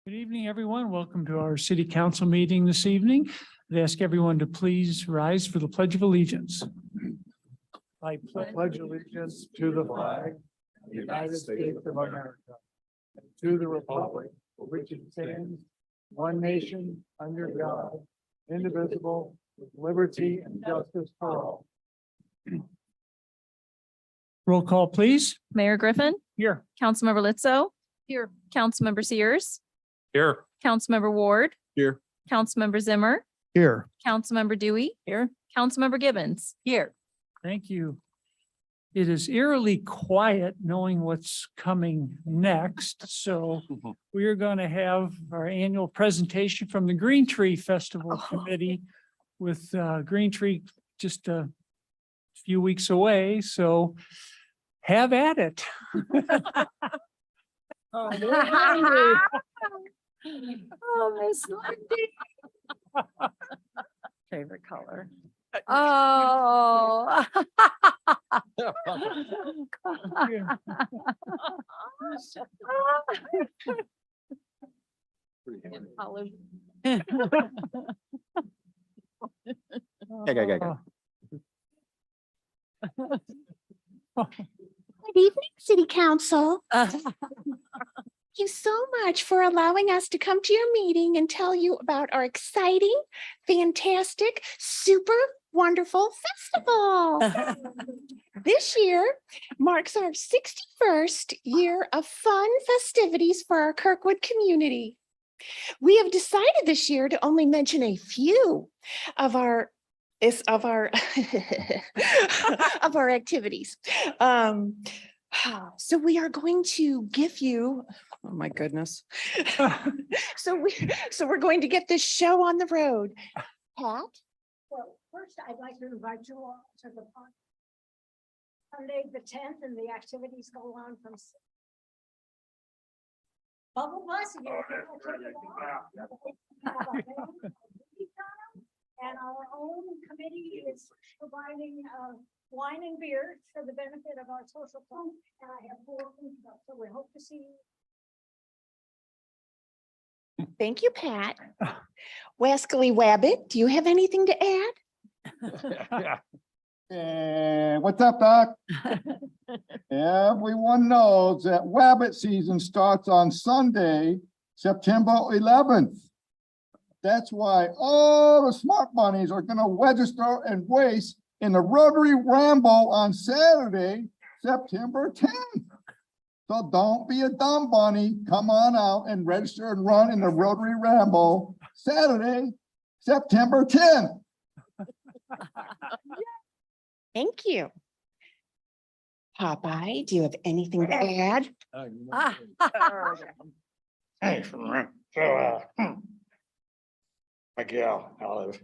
Good evening, everyone. Welcome to our city council meeting this evening. I ask everyone to please rise for the Pledge of Allegiance. I pledge allegiance to the flag of the United States of America, and to the republic for which it stands, one nation, under God, indivisible, with liberty and justice for all. Roll call, please. Mayor Griffin, Here. Councilmember Litzo. Here. Councilmember Sears, Here. Councilmember Ward. Here. Councilmember Zimmer, Here. Councilmember Dewey. Here. Councilmember Gibbons. Here. Thank you. It is eerily quiet knowing what's coming next. So we are going to have our annual presentation from the Green Tree Festival Committee with Green Tree just a few weeks away. So have at it. Oh, Miss Lundy. Favorite color. Oh. Good evening, City Council. Thank you so much for allowing us to come to your meeting and tell you about our exciting, fantastic, super wonderful festival. This year marks our 61st year of fun festivities for our Kirkwood community. We have decided this year to only mention a few of our of our activities. So we are going to give you, oh my goodness. So we're going to get this show on the road. Pat? Well, first, I'd like to invite you all to the park. Sunday, the 10th, and the activities go on from Bubble Bus. And our own committee is providing wine and beer for the benefit of our social club. And I have 4 food trucks, so we hope to see you. Thank you, Pat. Wascally Wabbit, do you have anything to add? What's up, Doc? Everyone knows that rabbit season starts on Sunday, September 11th. That's why all the smart bunnies are gonna register and race in the Rotary Rambo on Saturday, September 10th. So don't be a dumb bunny. Come on out and register and run in the Rotary Rambo Saturday, September 10th. Thank you. Popeye, do you have anything to add? Hey, my gal, Olive.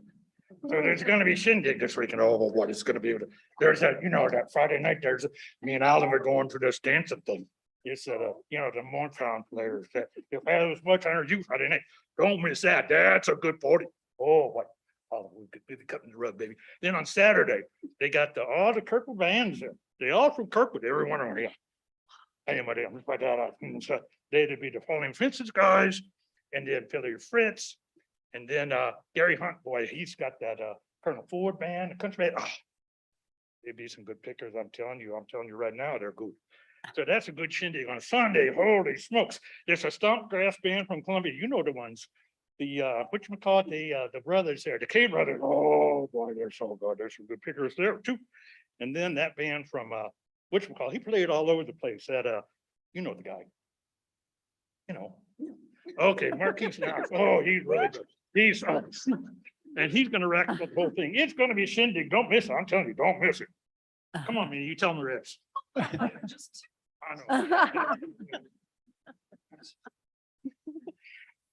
So there's gonna be shindig this weekend. Oh, what it's gonna be. There's that, that Friday night, me and Olive are going to this dancing thing. It's the Morntown players. If I have as much energy Friday night, don't miss that. That's a good party. Oh, what? Oh, we could be cutting the rug, baby. Then on Saturday, they got all the Kirkwood bands there. They all from Kirkwood, every one of them. Yeah. Anybody, I'm just by that out. So they'd be the Falling Fences guys, and then Philly Fritz, and then Gary Hunt, boy, he's got that Colonel Ford band, the country band. Oh, they'd be some good pickers. I'm telling you right now, they're good. So that's a good shindig on Sunday. Holy smokes! There's a stomp grass band from Columbia. You know the ones. The whatchamacallit, the brothers there, the K brothers. Oh boy, they're so good. There's some good pickers there too. And then that band from whatchamacallit, he played all over the place. That you know the guy. Okay, Marquise now. Oh, he's really good. He's and he's gonna rack up the whole thing. It's gonna be a shindig. Don't miss it. I'm telling you, don't miss it. Come on, man. You tell me the rest. I know.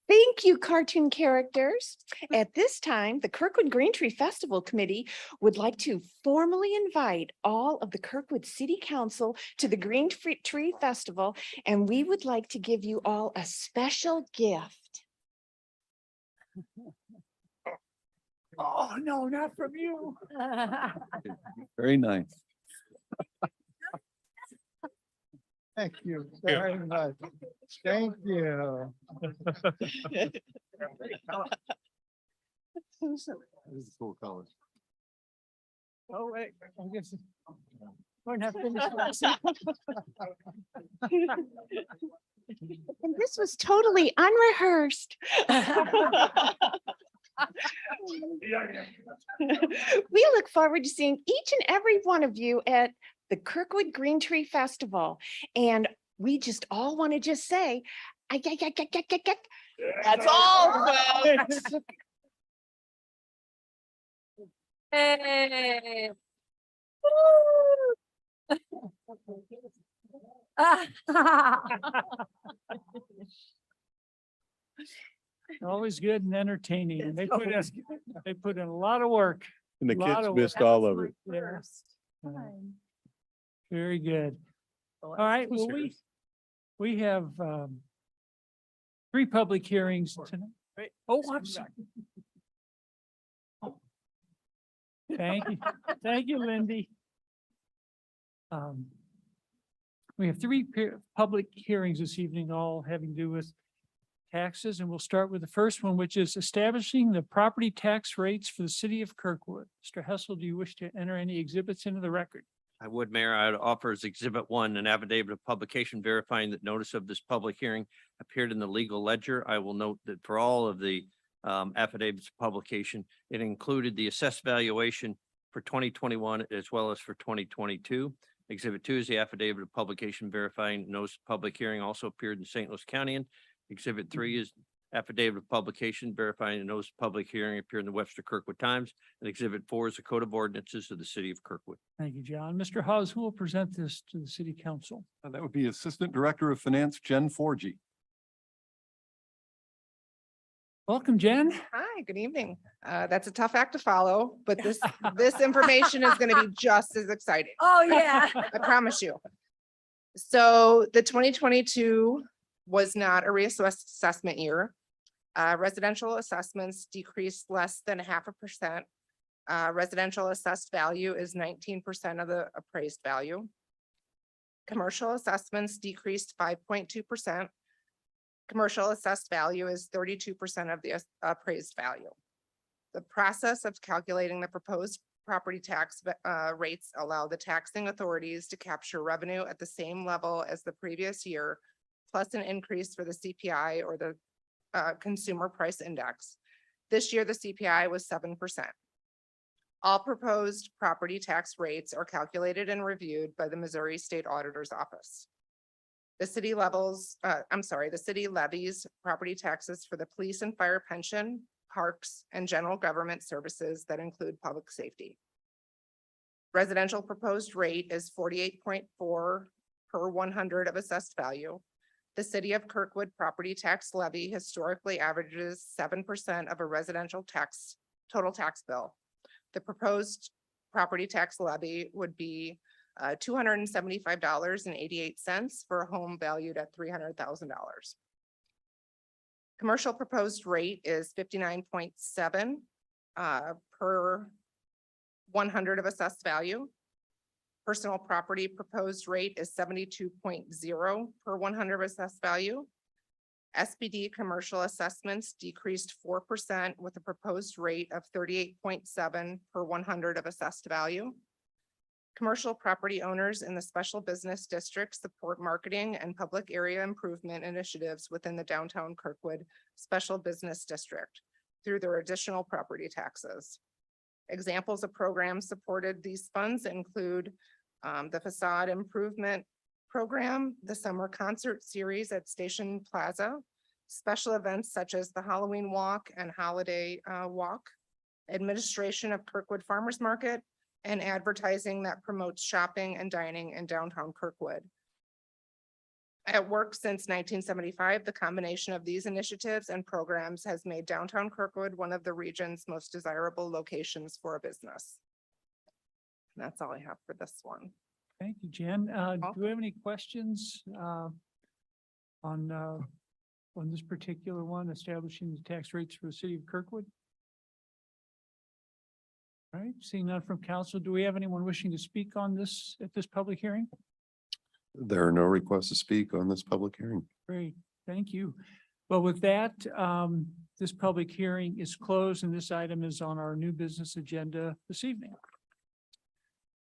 Thank you, cartoon characters. At this time, the Kirkwood Green Tree Festival Committee would like to formally invite all of the Kirkwood City Council to the Green Tree Festival, and we would like to give you all a special gift. Oh, no, not from you. Very nice. Thank you very much. Thank you. Cool colors. Oh, wait, I guess. We're not finished. And this was totally unrehearsed. We look forward to seeing each and every one of you at the Kirkwood Green Tree Festival. And we just all want to just say, That's all, folks. Hey. Always good and entertaining. And they put in a lot of work. And the Lot kids of missed work. all of it. Yeah. Very good. All right, well, we have 3 public hearings tonight. Oh, I'm sorry. Thank you. Thank you, Lindy. We have 3 public hearings this evening, all having to do with taxes, and we'll start with the first one, which is establishing the property tax rates for the city of Kirkwood. Mr. Hessel, do you wish to enter any exhibits into the record? I would, Mayor. I would offer as Exhibit 1 an affidavit of publication verifying that notice of this public hearing appeared in the legal ledger. I will note that for all of the affidavits of publication, it included the assessed valuation for 2021 as well as for 2022. Exhibit 2 is the affidavit of publication verifying notice of public hearing also appeared in St. Louis County. And Exhibit 3 is affidavit of publication verifying the notice of public hearing appeared in the Webster Kirkwood Times. And Exhibit 4 is the Code of Ordinances of the City of Kirkwood. Thank you, John. Mr. Hawes, who will present this to the city council? That would be Assistant Director of Finance, Jen Forgy. Welcome, Jen. Hi, good evening. That's a tough act to follow, but this information is going to be just as exciting. Oh, yeah. I promise you. So the 2022 was not a reassessment year. Residential assessments decreased less than 0.5%. Residential assessed value is 19% of the appraised value. Commercial assessments decreased 5.2%. Commercial assessed value is 32% of the appraised value. The process of calculating the proposed property tax rates allow the taxing authorities to capture revenue at the same level as the previous year, plus an increase for the CPI or the Consumer Price Index. This year, the CPI was 7%. All proposed property tax rates are calculated and reviewed by the Missouri State Auditor's Office. The city the city levies property taxes for the police and fire pension, parks, and general government services that include public safety. Residential proposed rate is 48.4 per 100 of assessed value. The city of Kirkwood property tax levy historically averages 7% of a residential total tax bill. The proposed property tax levy would be $275.88 for a home valued at $300,000. Commercial proposed rate is 59.7 per 100 of assessed value. Personal property proposed rate is 72.0 per 100 of assessed value. SPD commercial assessments decreased 4% with a proposed rate of 38.7 per 100 of assessed value. Commercial property owners in the special business district support marketing and public area improvement initiatives within the downtown Kirkwood Special Business District through their additional property taxes. Examples of programs supported these funds include the facade improvement program, the summer concert series at Station Plaza, special events such as the Halloween Walk and Holiday Walk, administration of Kirkwood Farmers Market, and advertising that promotes shopping and dining in downtown Kirkwood. At work since 1975, the combination of these initiatives and programs has made downtown Kirkwood one of the region's most desirable locations for a business. And that's all I have for this one. Thank you, Jen. Do we have any questions on this particular one, establishing the tax rates for the city of Kirkwood? All right, seeing none from council, do we have anyone wishing to speak on this at this public hearing? There are no requests to speak on this public hearing. Great, thank you. Well, with that, this public hearing is closed and this item is on our new business agenda this evening.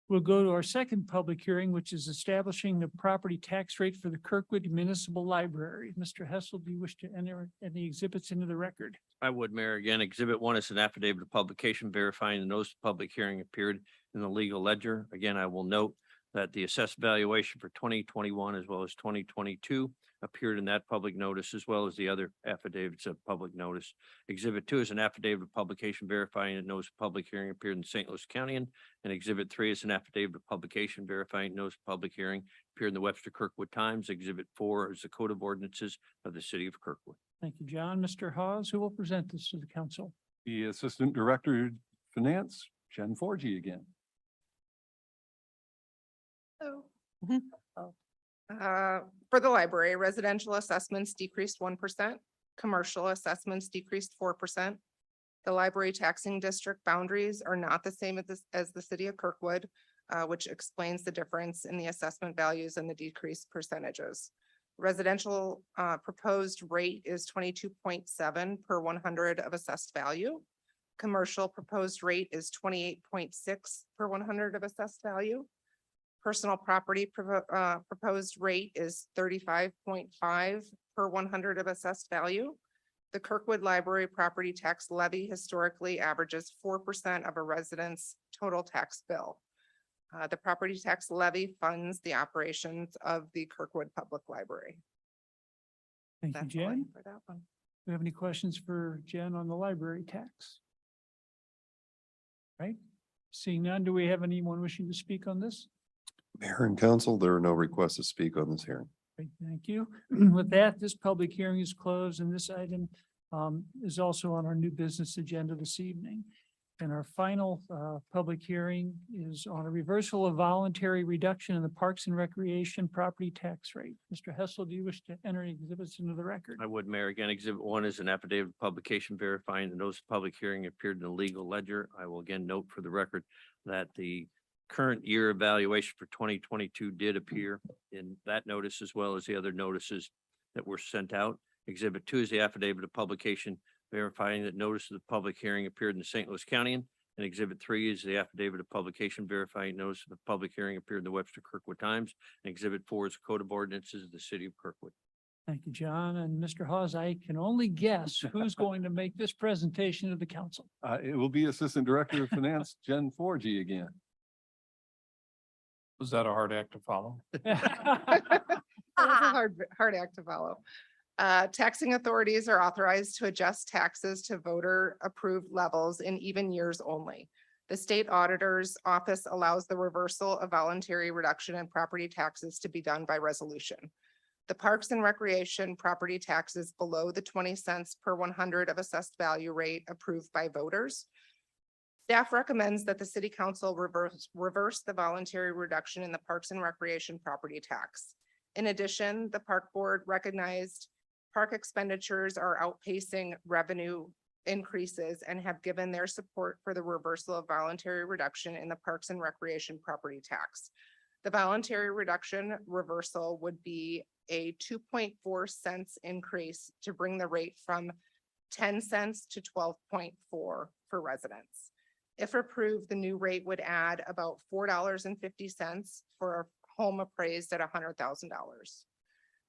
We'll go to our second public hearing, which is establishing the property tax rate for the Kirkwood Municipal Library. Mr. Hessel, do you wish to enter any exhibits into the record? I would, Mayor. Again, Exhibit 1 is an affidavit of publication verifying the notice of public hearing appeared in the legal ledger. Again, I will note that the assessed valuation for 2021 as well as 2022 appeared in that public notice, as well as the other affidavits of public notice. Exhibit 2 is an affidavit of publication verifying that notice of public hearing appeared in St. Louis County. And Exhibit 3 is an affidavit of publication verifying notice of public hearing appeared in the Webster Kirkwood Times. Exhibit 4 is the Code of Ordinances of the City of Kirkwood. Thank you, John. Mr. Hawes, who will present this to the council? The Assistant Director of Finance, Jen Forgy again. For the library, residential assessments decreased 1%, commercial assessments decreased 4%. The library taxing district boundaries are not the same as the city of Kirkwood, which explains the difference in the assessment values and the decreased percentages. Residential proposed rate is 22.7 per 100 of assessed value. Commercial proposed rate is 28.6 per 100 of assessed value. Personal property proposed rate is 35.5 per 100 of assessed value. The Kirkwood Library property tax levy historically averages 4% of a resident's total tax bill. The property tax levy funds the operations of the Kirkwood Public Library. Thank you, That's all I Jen. have for that one. Do we have any questions for Jen on the library tax? Right? Seeing none, do we have anyone wishing to speak on this? Mayor and council, there are no requests to speak on this hearing. Great, thank you. With that, this public hearing is closed and this item is also on our new business agenda this evening. And our final public hearing is on a reversal of voluntary reduction in the Parks and Recreation property tax rate. Mr. Hessel, do you wish to enter any exhibits into the record? I would, Mayor. Again, Exhibit 1 is an affidavit of publication verifying the notice of public hearing appeared in the legal ledger. I will again note for the record that the current year evaluation for 2022 did appear in that notice, as well as the other notices that were sent out. Exhibit 2 is the affidavit of publication verifying that notice of the public hearing appeared in the St. Louis County. And Exhibit 3 is the affidavit of publication verifying notice of the public hearing appeared in the Webster Kirkwood Times. And Exhibit 4 is the Code of Ordinances of the City of Kirkwood. Thank you, John. And Mr. Hawes, I can only guess who's going to make this presentation to the council. It will be Assistant Director of Finance, Jen Forgy again. Was that a hard act to follow? It was a hard act to follow. Taxing authorities are authorized to adjust taxes to voter approved levels in even years only. The state auditor's office allows the reversal of voluntary reduction in property taxes to be done by resolution. The Parks and Recreation property taxes below the 20 cents per 100 of assessed value rate approved by voters. Staff recommends that the city council reverse the voluntary reduction in the Parks and Recreation property tax. In addition, the park board recognized park expenditures are outpacing revenue increases and have given their support for the reversal of voluntary reduction in the Parks and Recreation property tax. The voluntary reduction reversal would be a 2.4 cents increase to bring the rate from 10 cents to 12.4 for residents. If approved, the new rate would add about $4.50 for a home appraised at $100,000.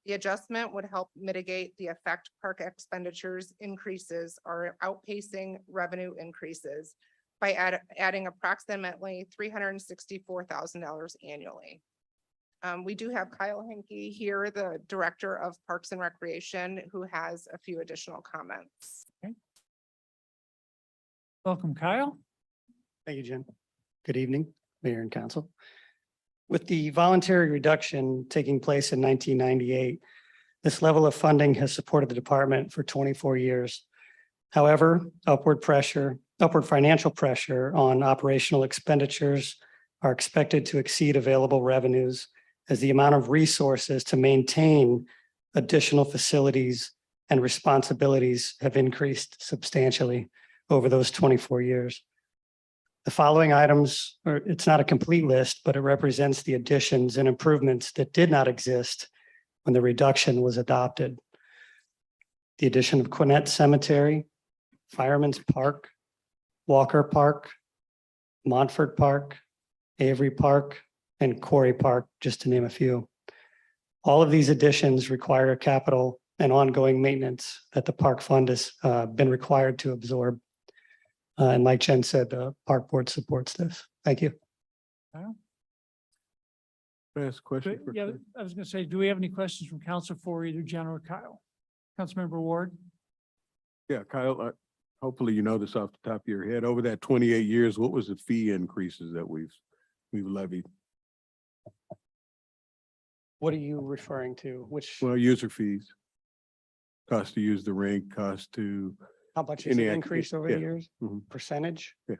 The adjustment would help mitigate the effect park expenditures increases are outpacing revenue increases by adding approximately $364,000 annually. We do have Kyle Henke here, the Director of Parks and Recreation, who has a few additional comments. Okay. Welcome, Kyle. Thank you, Jen. Good evening, Mayor and Council. With the voluntary reduction taking place in 1998, this level of funding has supported the department for 24 years. However, upward financial pressure on operational expenditures are expected to exceed available revenues as the amount of resources to maintain additional facilities and responsibilities have increased substantially over those 24 years. The following items, or it's not a complete list, but it represents the additions and improvements that did not exist when the reduction was adopted. The addition of Quinette Cemetery, Fireman's Park, Walker Park, Montfort Park, Avery Park, and Quarry Park, just to name a few. All of these additions require capital and ongoing maintenance that the park fund has been required to absorb. And like Jen said, the park board supports this. Thank you. Can I ask a question? for Yeah, Clay? I was gonna say, do we have any questions from council for either Jen or Kyle? Councilmember Ward? Yeah, Kyle, hopefully you know this off the top of your head. Over that 28 years, what was the fee increases that we've levied? What are you referring to? Which, Well, user fees. Cost to use the rink, cost to, how much has it any increased over the yeah. years? Mhm. Percentage? Yeah.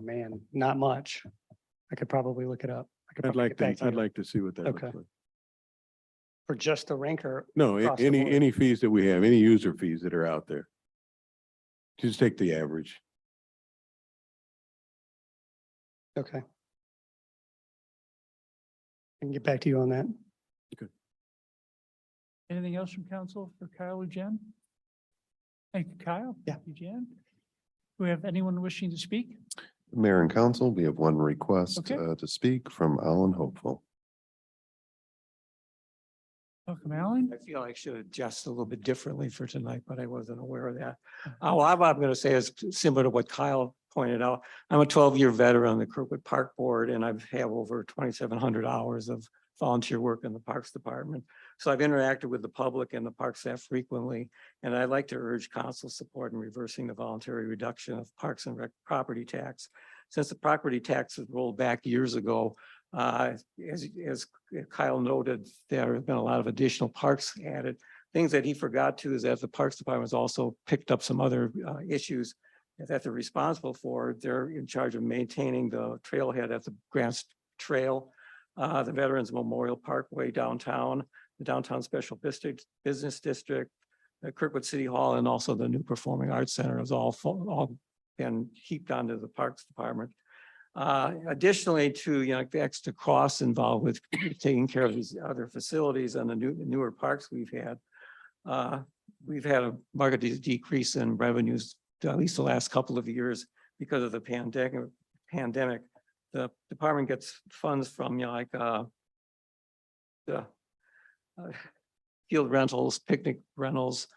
Man, not much. I could probably look it up. I could I'd probably like get back to, to I'd you. like to see what that looks Okay. like. For just the rink or? No, across the board? any fees that we have, any user fees that are out there. Just take the average. Okay. I can get back to you on that. Anything else from council for Kyle or Jen? Thank you, Kyle. Yeah. Thank you, Jen. Do we have anyone wishing to speak? Mayor and council, we have one request Okay. to speak from Alan Hopeful. Welcome, Alan. I feel I should adjust a little bit differently for tonight, but I wasn't aware of that. What I'm going to say is similar to what Kyle pointed out. I'm a 12-year veteran on the Kirkwood Park Board, and I've have over 2,700 hours of volunteer work in the Parks Department. So I've interacted with the public and the park staff frequently, and I'd like to urge council support in reversing the voluntary reduction of Parks and Rec property tax. Since the property tax was rolled back years ago, as Kyle noted, there have been a lot of additional parks added. Things that he forgot to is that the Parks Department has also picked up some other issues that they're responsible for. They're in charge of maintaining the trailhead at the Grants Trail, the Veterans Memorial Parkway downtown, the Downtown Special Business District, the Kirkwood City Hall, and also the new Performing Arts Center is all been heaped onto the Parks Department. Additionally to, the extra costs involved with taking care of these other facilities and the newer parks we've had a marked decrease in revenues, at least the last couple of years because of the pandemic. The department gets funds from, the field rentals, picnic rentals,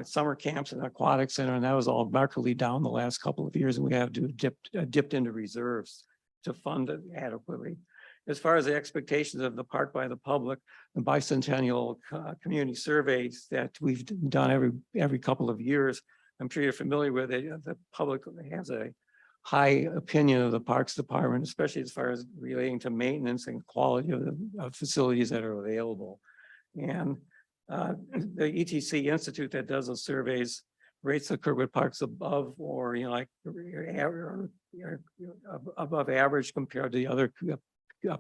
summer camps and aquatic center, and that was all markedly down the last couple of years, and we have to dipped into reserves to fund it adequately. As far as the expectations of the park by the public, the bicentennial community surveys that we've done every couple of years, I'm sure you're familiar with it. The public has a high opinion of the Parks Department, especially as far as relating to maintenance and quality of the facilities that are available. And the ETC Institute that does those surveys rates the Kirkwood Parks above or, above average compared to the other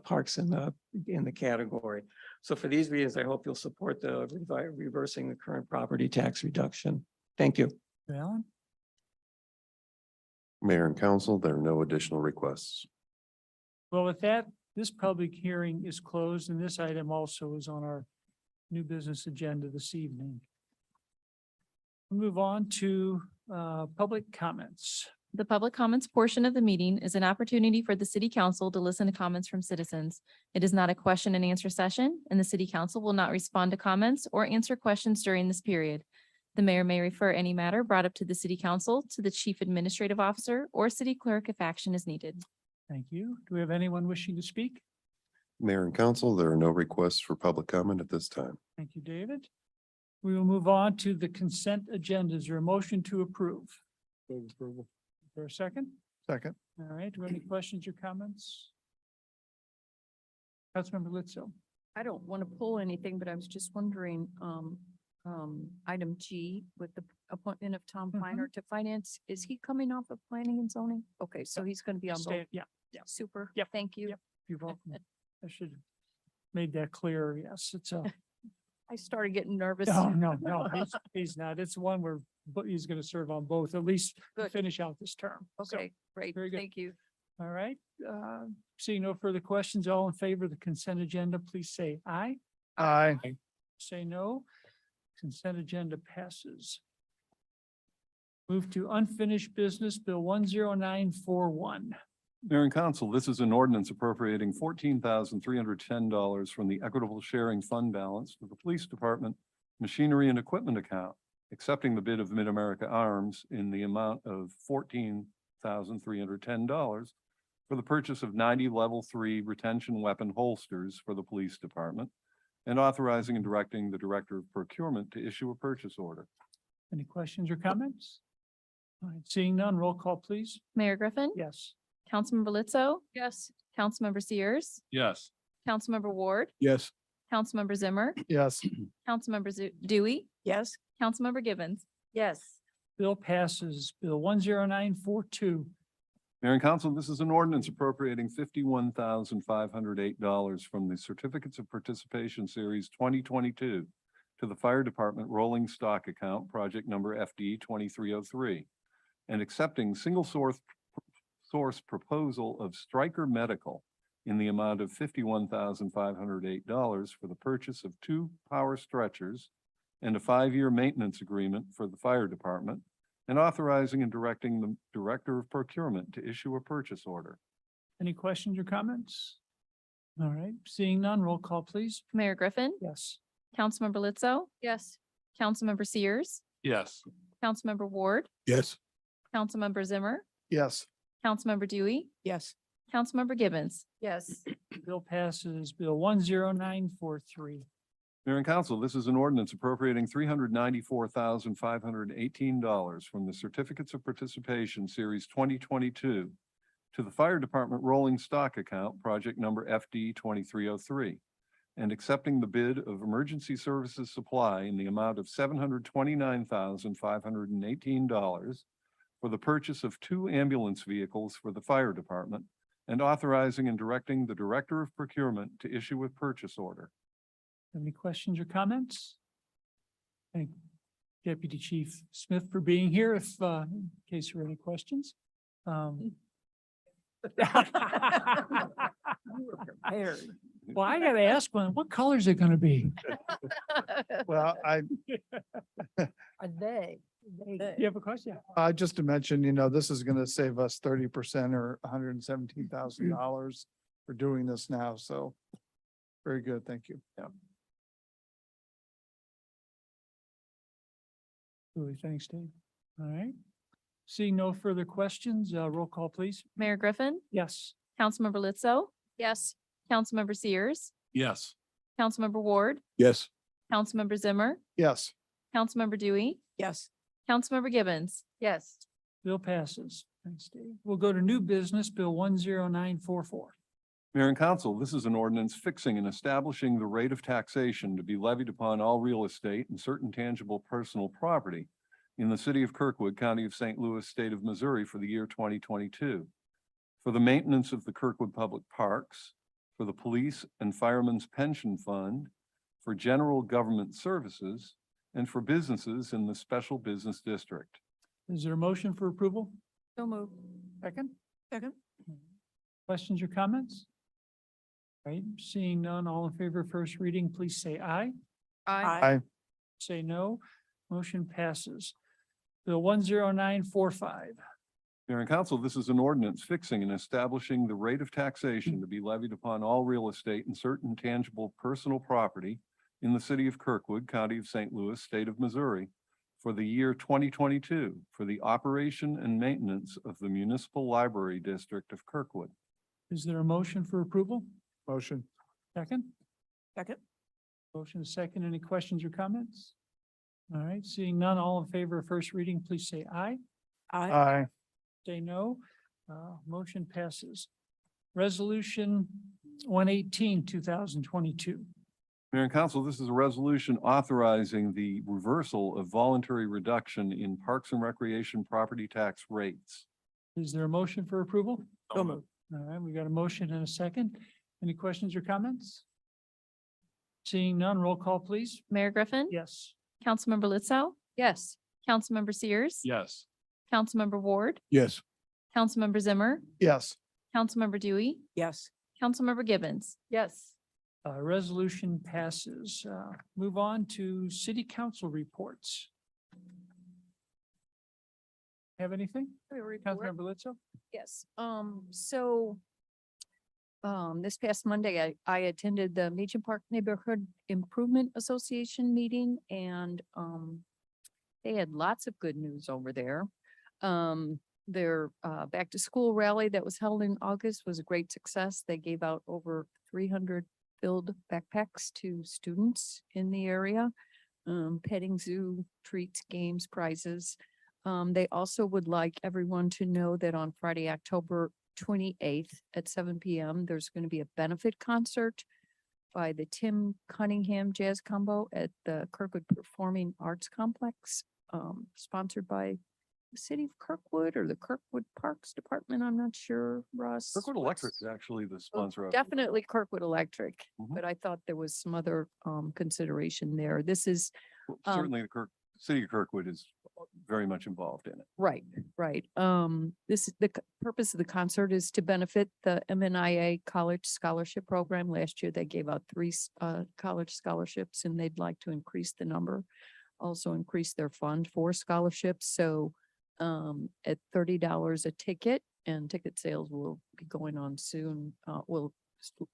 parks in the category. So for these reasons, I hope you'll support the reversing the current property tax reduction. Thank you. Alan? Mayor and council, there are no additional requests. Well, with that, this public hearing is closed and this item also is on our new business agenda this evening. We'll move on to public comments. The public comments portion of the meeting is an opportunity for the city council to listen to comments from citizens. It is not a question and answer session, and the city council will not respond to comments or answer questions during this period. The mayor may refer any matter brought up to the city council to the chief administrative officer or city clerk if action is needed. Thank you. Do we have anyone wishing to speak? Mayor and council, there are no requests for public comment at this time. Thank you, David. We will move on to the consent agenda. Is there a motion to approve? Move approval. For a second? Second. All right. Do we have any questions or comments? Councilmember Litzo. I don't want to pull anything, but I was just wondering, item G with the appointment of Tom Finer to finance, is he coming off of planning and zoning? Okay, so he's going to be on both. Yeah, Super. Yep. Thank you. Yep. You're welcome. I should have made that clear. Yes, it's a I started getting nervous. No, he's not. It's one where, but he's gonna serve on both, at least to Good. finish out this term. So, Okay, great. very good. Thank you. all right, seeing no further questions, all in favor of the consent agenda, please say aye. Aye. Say no. Consent agenda passes. Move to unfinished business, Bill 10941. Mayor and Council, this is an ordinance appropriating $14,310 from the Equitable Sharing Fund balance to the Police Department Machinery and Equipment account, accepting the bid of Mid-America Arms in the amount of $14,310 for the purchase of 90 Level 3 retention weapon holsters for the Police Department, and authorizing and directing the Director of Procurement to issue a purchase order. Any questions or comments? All right, seeing none, roll call, please. Mayor Griffin. Yes. Councilmember Lizzo, Yes. Councilmember Sears, Yes. Councilmember Ward, Yes. Councilmember Zimmer, Yes. Councilmember Dewey, Yes. Councilmember Gibbons. Yes. Bill passes. Bill 10942. Mayor and Council, this is an ordinance appropriating $51,508 from the Certificates of Participation Series 2022 to the Fire Department Rolling Stock Account, project number FD 2303, and accepting single source proposal of Stryker Medical in the amount of $51,508 for the purchase of 2 power stretchers and a 5-year maintenance agreement for the fire department, and authorizing and directing the Director of Procurement to issue a purchase order. Any questions or comments? All right, seeing none, roll call, please. Mayor Griffin, Yes. Councilmember Lizzo, Yes. Councilmember Sears, Yes. Councilmember Ward, Yes. Councilmember Zimmer, Yes. Councilmember Dewey, Yes. Councilmember Gibbons. Yes. Bill passes. Bill 10943. Mayor and Council, this is an ordinance appropriating $394,518 from the Certificates of Participation Series 2022 to the Fire Department Rolling Stock Account, project number FD 2303, and accepting the bid of Emergency Services Supply in the amount of $729,518 for the purchase of 2 ambulance vehicles for the fire department, and authorizing and directing the Director of Procurement to issue a purchase order. Any questions or comments? Thank Deputy Chief Smith for being here, if, in case there are any questions. Well, I gotta ask one, what color is it gonna be? Well, Are they? You have a question? just to mention, this is gonna save us 30% or $117,000 for doing this now, so very good, thank you. Yeah. Really, thanks, Dave. All right. Seeing no further questions, roll call, please. Mayor Griffin, Yes. Councilmember Lizzo, Yes. Councilmember Sears, Yes. Councilmember Ward, Yes. Councilmember Zimmer, Yes. Councilmember Dewey, Yes. Councilmember Gibbons. Yes. Bill passes. Thanks, Dave. We'll go to new business, Bill 10944. Mayor and Council, this is an ordinance fixing and establishing the rate of taxation to be levied upon all real estate and certain tangible personal property in the city of Kirkwood, county of St. Louis, state of Missouri for the year 2022. For the maintenance of the Kirkwood Public Parks, for the Police and Firemen's Pension Fund, for general government services, and for businesses in the Special Business District. Is there a motion for approval? So move. Second? Second. Questions or comments? All right, seeing none, all in favor of first reading, please say aye. Aye. Say no. Motion passes. Bill 10945. Mayor and Council, this is an ordinance fixing and establishing the rate of taxation to be levied upon all real estate and certain tangible personal property in the city of Kirkwood, county of St. Louis, state of Missouri for the year 2022 for the operation and maintenance of the Municipal Library District of Kirkwood. Is there a motion for approval? Motion. Second? Second. Motion is second. Any questions or comments? All right, seeing none, all in favor of first reading, please say aye. Aye. Say no. Motion passes. Resolution 118, 2022. Mayor and Council, this is a resolution authorizing the reversal of voluntary reduction in Parks and Recreation property tax rates. Is there a motion for approval? So moved. All right, we got a motion and a second. Any questions or comments? Seeing none, roll call, please. Mayor Griffin. Yes. Councilmember Lutzow. Yes. Councilmember Sears. Yes. Councilmember Ward. Yes. Councilmember Zimmer. Yes. Councilmember Dewey. Yes. Councilmember Gibbons. Yes. Resolution passes. Move on to city council reports. Have anything? Councilmember Litzo? Yes, this past Monday, I attended the Meacham Park Neighborhood Improvement Association meeting and, they had lots of good news over there. Their, back to school rally that was held in August was a great success. They gave out over 300 filled backpacks to students in the area. Petting zoo, treats, games, prizes. They also would like everyone to know that on Friday, October 28th at 7 PM, there's going to be a benefit concert by the Tim Cunningham Jazz Combo at the Kirkwood Performing Arts Complex, sponsored by the city of Kirkwood or the Kirkwood Parks Department. I'm not sure, Russ. Kirkwood what's- Electric is actually the sponsor of. it. Definitely Kirkwood Electric, Mhm. but I thought there was some other consideration there. This is Certainly the city of Kirkwood is very much involved in it. right, right. This is the purpose of the concert is to benefit the MNIA College Scholarship Program. Last year, they gave out 3 college scholarships and they'd like to increase the number. Also increase their fund for scholarships. So at $30 a ticket, and ticket sales will be going on soon, will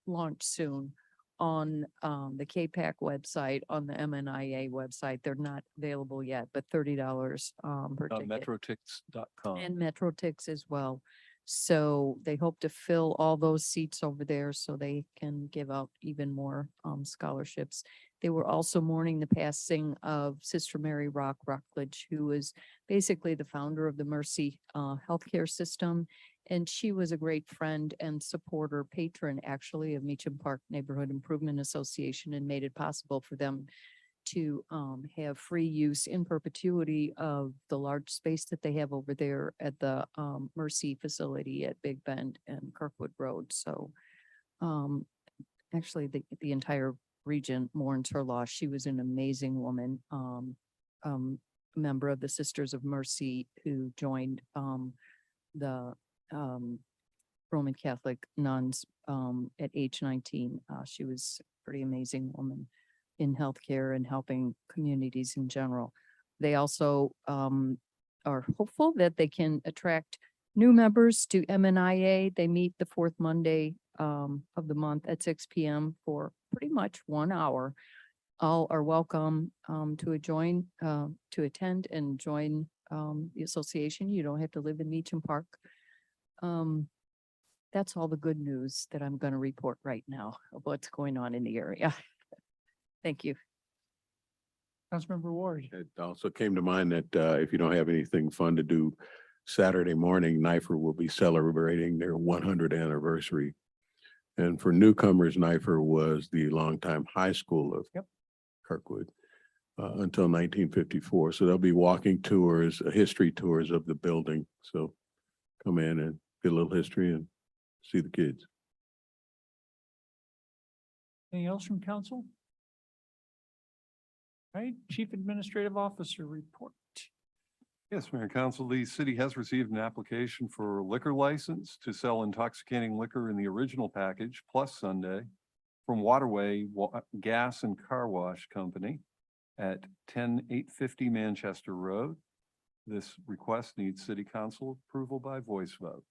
launch soon on the KPAC website, on the MNIA website. They're not available yet, but $30 per ticket. Metrotix.com. And MetroTix as well. So they hope to fill all those seats over there so they can give out even more scholarships. They were also mourning the passing of Sister Mary Rock Rockledge, who was basically the founder of the Mercy healthcare system. And she was a great friend and supporter, patron actually of Meacham Park Neighborhood Improvement Association, and made it possible for them to have free use in perpetuity of the large space that they have over there at the Mercy facility at Big Bend and Kirkwood Road. So actually the entire region mourns her loss. She was an amazing woman, member of the Sisters of Mercy who joined the Roman Catholic nuns at age 19. She was a pretty amazing woman in healthcare and helping communities in general. They also are hopeful that they can attract new members to MNIA. They meet the 4th Monday of the month at 6 PM for pretty much 1 hour. All are welcome to attend and join the association. You don't have to live in Meacham Park. That's all the good news that I'm going to report right now of what's going on in the area. Thank you. Councilmember Ward? It also came to mind that if you don't have anything fun to do, Saturday morning, NIFR will be celebrating their 100th anniversary. And for newcomers, NIFR was the longtime high school of Kirkwood until 1954. So there'll be walking tours, history tours of the building. So come in and get a little history and see the kids. Anything else from council? Right, Chief Administrative Officer report. Yes, Mayor and Council, the city has received an application for liquor license to sell intoxicating liquor in the original package plus Sunday from Waterway Gas and Car Wash Company at 10850 Manchester Road. This request needs city council approval by voice vote.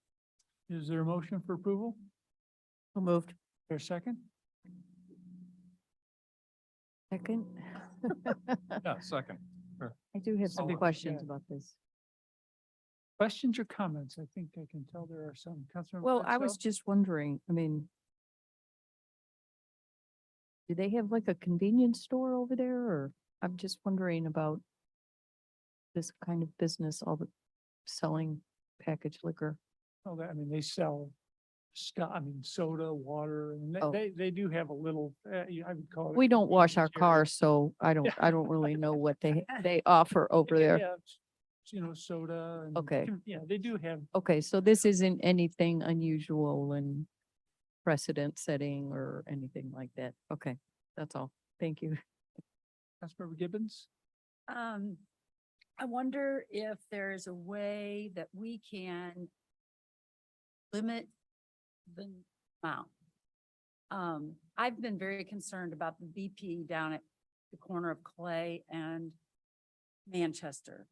Is there a motion for approval? So moved. There a second? Second. Yeah, second. I do have some think- questions yeah. about this. Questions or comments? I think I can tell there are some. Councilmember Well, I was Fitzgerald? just wondering, I mean, do they have like a convenience store over there, or I'm just wondering about this kind of business, all the selling packaged liquor? Oh, I mean, they sell stuff, I mean, soda, water, and Oh. they do have a little, I would call it. We don't wash our convenience area. cars, so I don't really know what they offer over They there. have, you know, soda. And Okay. Yeah, they do have, Okay, so this isn't anything unusual and precedent setting or anything like that. Okay, that's all. Thank you. Councilmember Gibbons? I wonder if there's a way that we can limit the amount. I've been very concerned about the BP down at the corner of Clay and Manchester.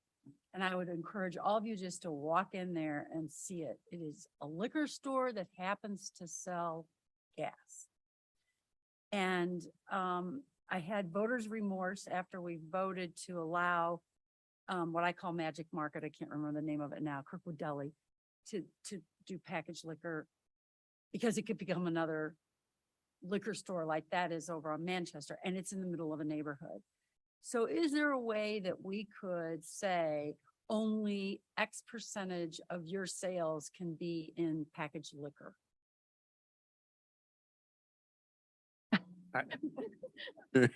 And I would encourage all of you just to walk in there and see it. It is a liquor store that happens to sell gas. And I had voters' remorse after we voted to allow what I call Magic Market, I can't remember the name of it now, Kirkwood Deli, to do packaged liquor because it could become another liquor store like that is over on Manchester, and it's in the middle of a neighborhood. So is there a way that we could say only X percentage of your sales can be in packaged liquor? The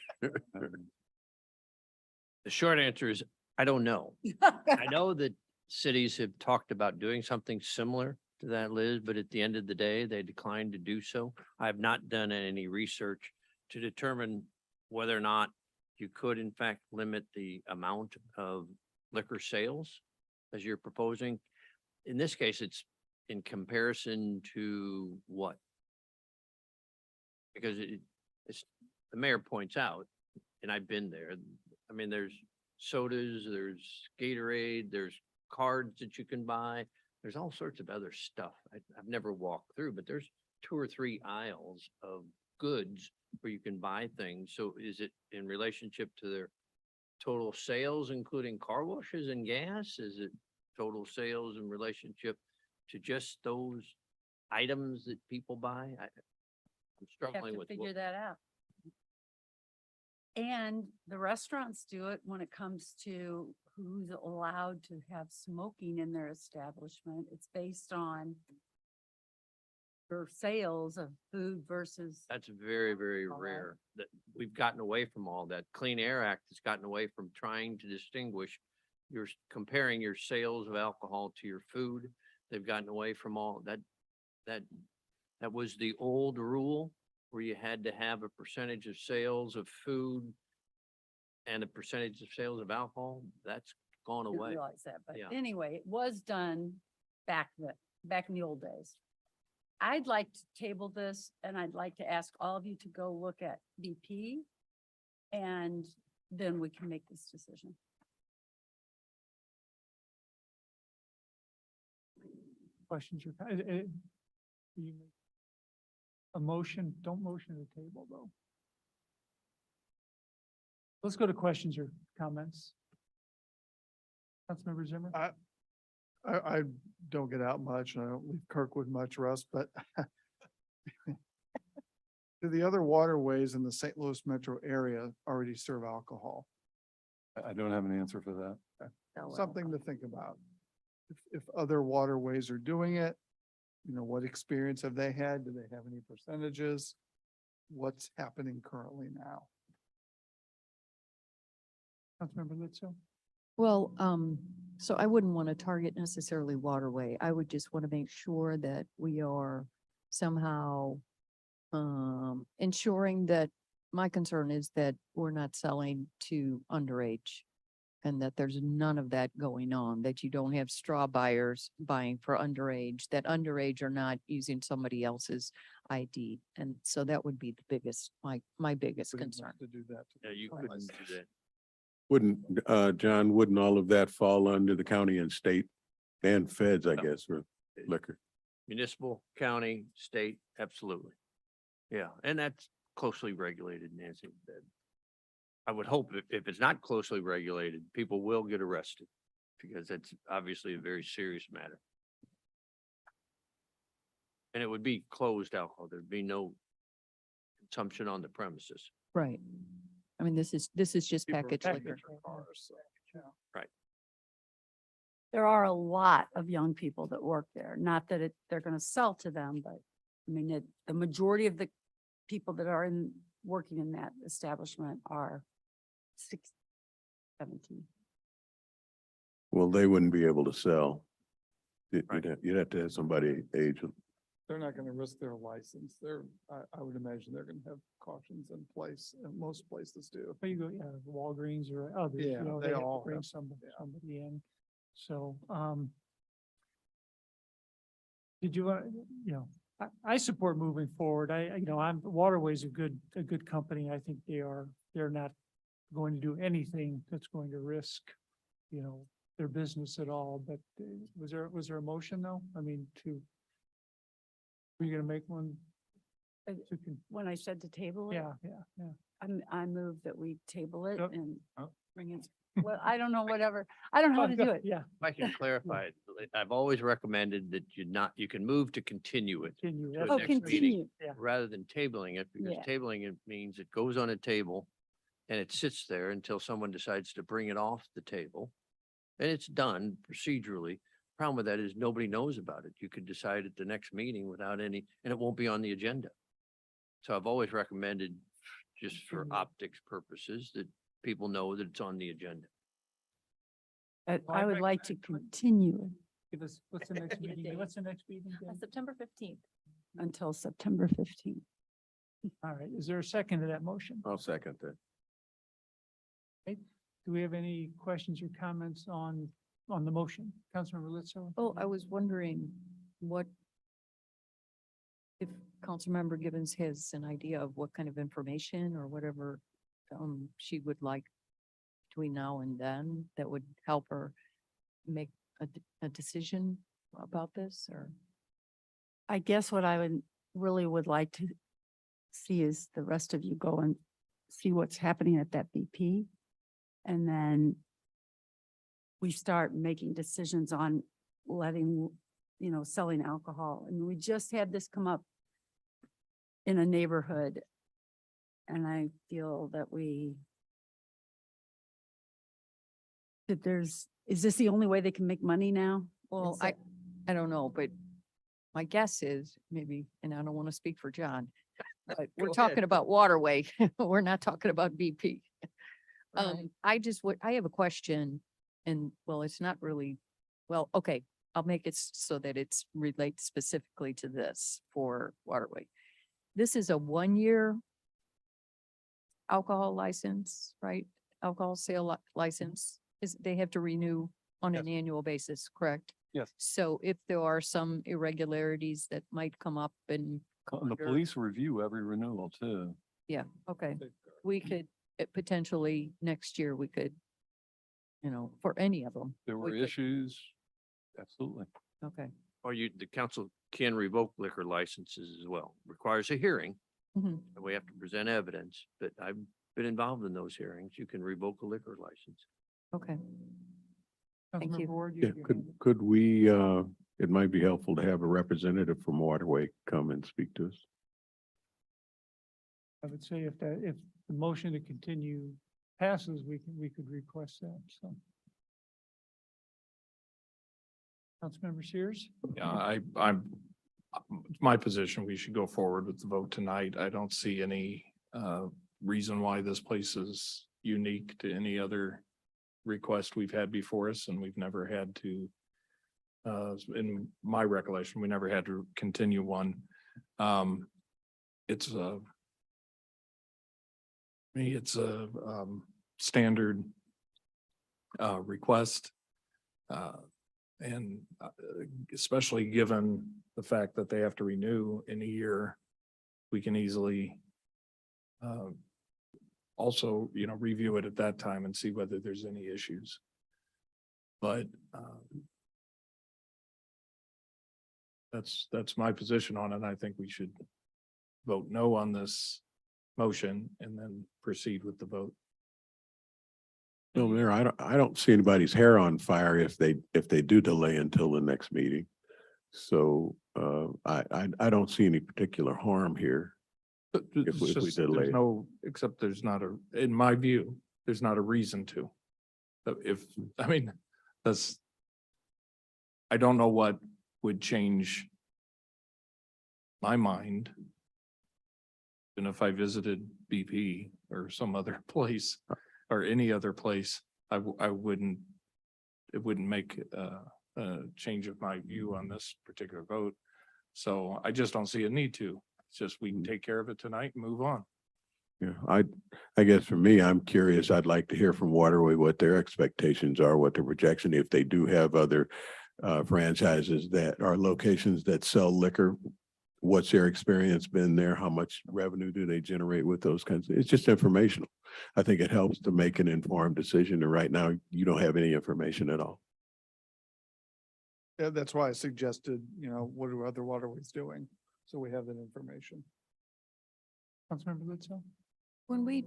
short answer is, I don't know. I know that cities have talked about doing something similar to that, Liz, but at the end of the day, they declined to do so. I have not done any research to determine whether or not you could in fact limit the amount of liquor sales as you're proposing. In this case, it's in comparison to what? Because it's, the mayor points out, and I've been there, I mean, there's sodas, there's Gatorade, there's cards that you can buy. There's all sorts of other stuff. I've never walked through, but there's 2 or 3 aisles of goods where you can buy things. So is it in relationship to their total sales, including car washes and gas? Is it total sales in relationship to just those items that people buy? I'm Have struggling to with figure that out. And the restaurants do it when it comes to who's allowed to have smoking in their establishment. It's based on their sales of food versus. That's very, very rare that we've gotten away from all that. Clean Air Act has gotten away from trying to distinguish. You're comparing your sales of alcohol to your food. They've gotten away from all that. That was the old rule where you had to have a percentage of sales of food and a percentage of sales of alcohol. That's gone Didn't away. realize that, but Yeah. anyway, it was done back in the old days. I'd like to table this and I'd like to ask all of you to go look at BP and then we can make this decision. Questions or, you make a motion, don't motion to the table though. Let's go to questions or comments. Councilmember Zimmer? I don't get out much and I don't leave Kirkwood much, Russ, but do the other waterways in the St. Louis metro area already serve alcohol? I don't have an answer for that. Oh, well. Something to think about. If other waterways are doing it, you know, what experience have they had? Do they have any percentages? What's happening currently now? Councilmember Litzo? Well, so I wouldn't want to target necessarily waterway. I would just want to make sure that we are somehow ensuring that my concern is that we're not selling to underage and that there's none of that going on, that you don't have straw buyers buying for underage, that underage are not using somebody else's ID. And so that would be the biggest, my biggest Wouldn't concern. have to do that. Yeah, you couldn't do that. Wouldn't, John, wouldn't all of that fall under the county and state and feds, I No. guess, for liquor? Municipal, county, state, absolutely. Yeah, and that's closely regulated, Nancy. That I would hope if it's not closely regulated, people will get arrested because it's obviously a very serious matter. And it would be closed alcohol. There'd be no consumption on the premises. Right. I mean, this is just People packaged protect liquor. their cars, so, yeah. There are a lot of young people that work there, not that they're going to sell to them, but I mean, the majority of the people that are working in that establishment are 16, 17. Well, they wouldn't be able to sell. Right. You'd have to have somebody age they're not gonna risk their license. I would imagine they're gonna have cautions in place, and most places do. But you go, yeah, Walgreens or others, you Yeah, know, they they have to all bring have- somebody in. So, did you, you know, I support moving forward. Waterway's a good company. I think they're not going to do anything that's going to risk, you know, their business at all. But was there a motion though? I mean, were you gonna make one? When I said to table it, Yeah. I move that we table it Yep. and Oh. bring it. Well, I don't know, whatever. I don't know how to do it. Yeah. If I can clarify, it, I've always recommended that you can move to continue it Continue. To That's a Oh, what next I'm saying. continue. Yeah. rather than tabling it, because Yeah. tabling it means it goes on a table and it sits there until someone decides to bring it off the table. And it's done procedurally. Problem with that is nobody knows about it. You could decide at the next meeting without any, and it won't be on the agenda. So I've always recommended, just for Continue. optics purposes, that people know that it's on the agenda. I would like to continue it Give us, what's the next meeting? What's the next meeting? Jen? September 15th. until September 15th. All right. Is there a second to that motion? I'll second that. Do we have any questions or comments on the motion? Councilmember Litzo? Oh, I was wondering what if Councilmember Gibbons has an idea of what kind of information or whatever she would like between now and then that would help her make a decision about this, or? I guess what I would like to see is the rest of you go and see what's happening at that BP. And then we start making decisions on letting, selling alcohol. And we just had this come up in a neighborhood. And I feel that is this the only way they can make money now? Well, I don't know, but my guess is maybe, and I don't want to speak for John, but we're Go talking ahead. about Waterway. We're not talking about BP. Right. I have a question and well, it's not really, well, okay, I'll make it so that it's relates specifically to this for Waterway. This is a 1-year alcohol license, right? Alcohol sale license they have to renew on an annual basis, correct? Yes. So if there are some irregularities that might come up and. The under- police review every renewal too. Yeah, okay. We could potentially next year, we could, for any of them. There we were could- issues. Absolutely. Okay. Or the council can revoke liquor licenses as well. Requires a hearing. Mhm. And we have to present evidence, but I've been involved in those hearings. You can revoke a liquor license. Okay. Thank Councilmember you. Ward, Yeah, could we, it might be helpful to have a representative from Waterway come and speak to us. I would say if the motion to continue passes, we could request that, so. Councilmember Sears? Yeah, it's my position, we should go forward with the vote tonight. I don't see any reason why this place is unique to any other request we've had before us, and we've never had to, in my recollection, we never had to continue one. It's a standard request. And especially given the fact that they have to renew in a year, we can easily also, review it at that time and see whether there's any issues. But that's my position on it. I think we should vote no on this motion and then proceed with the vote. No, Mayor, I don't see anybody's hair on fire if they do delay until the next meeting. So I don't see any particular harm here. It's we just, delay there's it. no, except there's not in my view, there's not a reason to. But I don't know what would change my mind. And if I visited BP or some other place or any other place, it wouldn't make a change of my view on this particular vote. So I just don't see a need to. It's just we can take care of it tonight and move on. Yeah, I guess for me, I'm curious. I'd like to hear from Waterway what their expectations are, what their projection, if they do have other franchises that are locations that sell liquor. What's their experience been there? How much revenue do they generate with those kinds? It's just informational. I think it helps to make an informed decision. And right now, you don't have any information at all. Yeah, that's why I suggested, what are other waterways doing? So we have that information. Councilmember Litzel? When we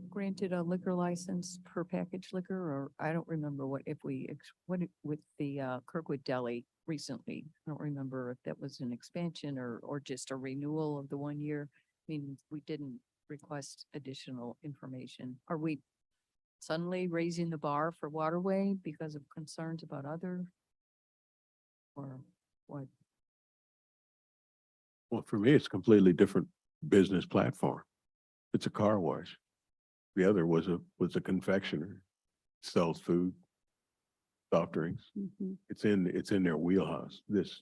granted a liquor license per package liquor, or I don't remember with the Kirkwood Deli recently. I don't remember if that was an expansion or just a renewal of the 1 year. I mean, we didn't request additional information. Are we suddenly raising the bar for Waterway because of concerns about other? Or what? Well, for me, it's a completely different business platform. It's a car wash. The other was a confectioner, sells food, soft drinks. It's in their wheelhouse. This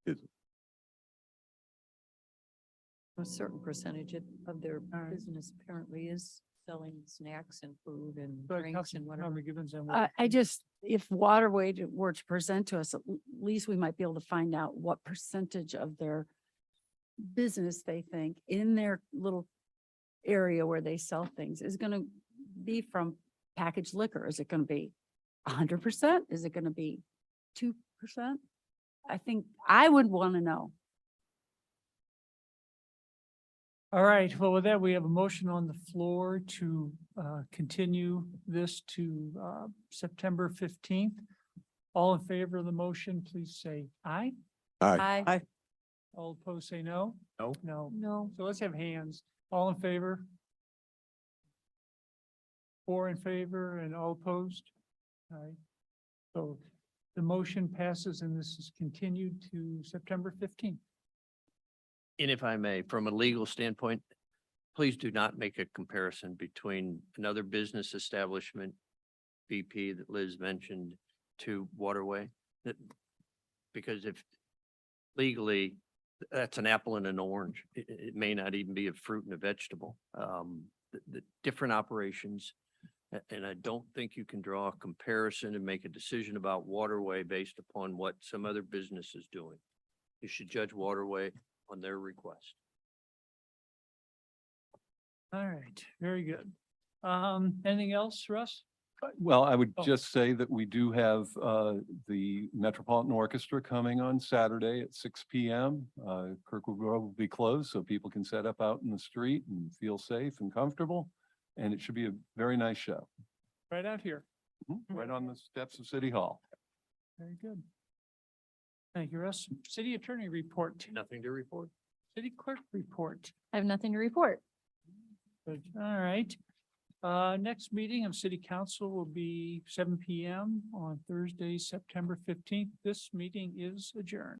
is. A certain percentage of their business apparently is selling snacks and food and drinks and whatever. Councilmember Gibbons and I just, if Waterway were to present to us, at least we might be able to find out what percentage of their business they think in their little area where they sell things is going to be from packaged liquor. Is it going to be 100%? Is it going to be 2%? I think I would want to know. All right, well, with that, we have a motion on the floor to continue this to September 15th. All in favor of the motion, please say aye. Aye. Aye. All opposed, say no. No. No. No. So let's have hands. All in favor? 4 in favor and all opposed? All right. So the motion passes and this is continued to September 15th. And if I may, from a legal standpoint, please do not make a comparison between another business establishment, BP that Liz mentioned, to Waterway. Because if legally, that's an apple and an orange. It may not even be a fruit and a vegetable. The different operations. And I don't think you can draw a comparison and make a decision about Waterway based upon what some other business is doing. You should judge Waterway on their request. All right, very good. Anything else, Russ? Well, I would Oh. just say that we do have the Metropolitan Orchestra coming on Saturday at 6 p.m. Kirkwood Grove will be closed, so people can set up out in the street and feel safe and comfortable. And it should be a very nice show. Right out here. Right on the steps of City Hall. Very good. Thank you, Russ. City Attorney report. Nothing to report. City Clerk report. I have nothing to report. Good. All right. Next meeting of City Council will be 7 p.m. on Thursday, September 15th. This meeting is adjourned.